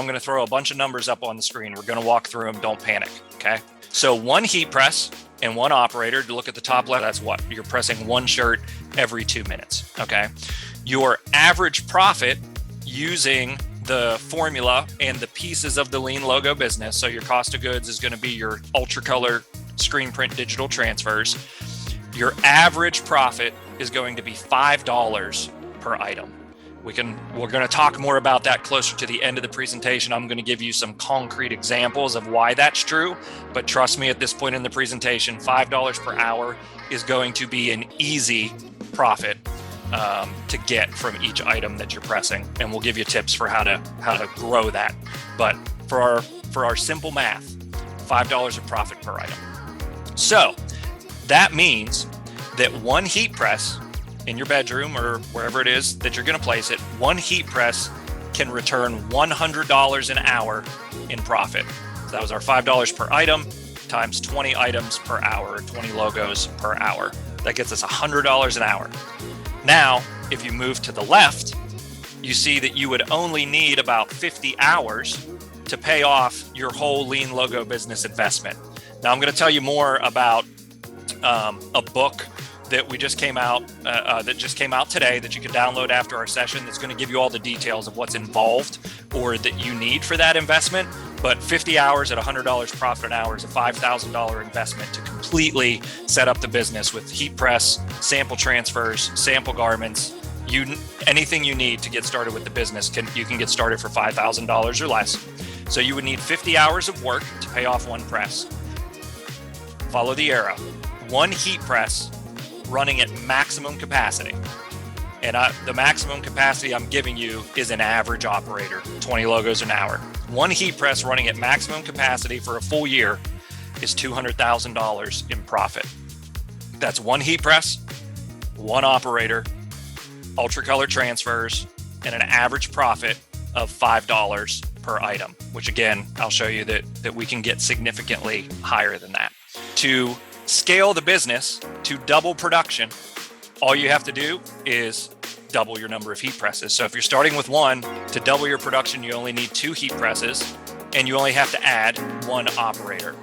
I'm going to throw a bunch of numbers up on the screen. We're going to walk through them. Don't panic. Okay. So one heat press and one operator, to look at the top left, that's what? You're pressing one shirt every 2 minutes. Okay. Your average profit using the formula and the pieces of the lean logo business. So your cost of goods is going to be your ultra color screen print digital transfers. Your average profit is going to be $5 per item. We're going to talk more about that closer to the end of the presentation. I'm going to give you some concrete examples of why that's true, but trust me, at this point in the presentation, $5 per hour is going to be an easy profit to get from each item that you're pressing, and we'll give you tips for how to grow that. But for our simple math, $5 of profit per item. So that means that one heat press in your bedroom or wherever it is that you're going to place it, one heat press can return $100 an hour in profit. So that was our $5 per item times 20 items per hour, 20 logos per hour. That gets us $100 an hour. Now, if you move to the left, you see that you would only need about 50 hours to pay off your whole lean logo business investment. Now, I'm going to tell you more about a book that just came out today that you can download after our session. That's going to give you all the details of what's involved or that you need for that investment. But 50 hours at $100 profit an hour is a $5,000 investment to completely set up the business with heat press, sample transfers, sample garments. Anything you need to get started with the business, you can get started for $5,000 or less. So you would need 50 hours of work to pay off one press. Follow the arrow. One heat press running at maximum capacity. And the maximum capacity I'm giving you is an average operator, 20 logos an hour. One heat press running at maximum capacity for a full year is $200,000 in profit. That's one heat press, one operator, ultra color transfers, and an average profit of $5 per item, which again, I'll show you that we can get significantly higher than that. To scale the business to double production, all you have to do is double your number of heat presses. So if you're starting with one, to double your production, you only need 2 heat presses and you only have to add 1 operator.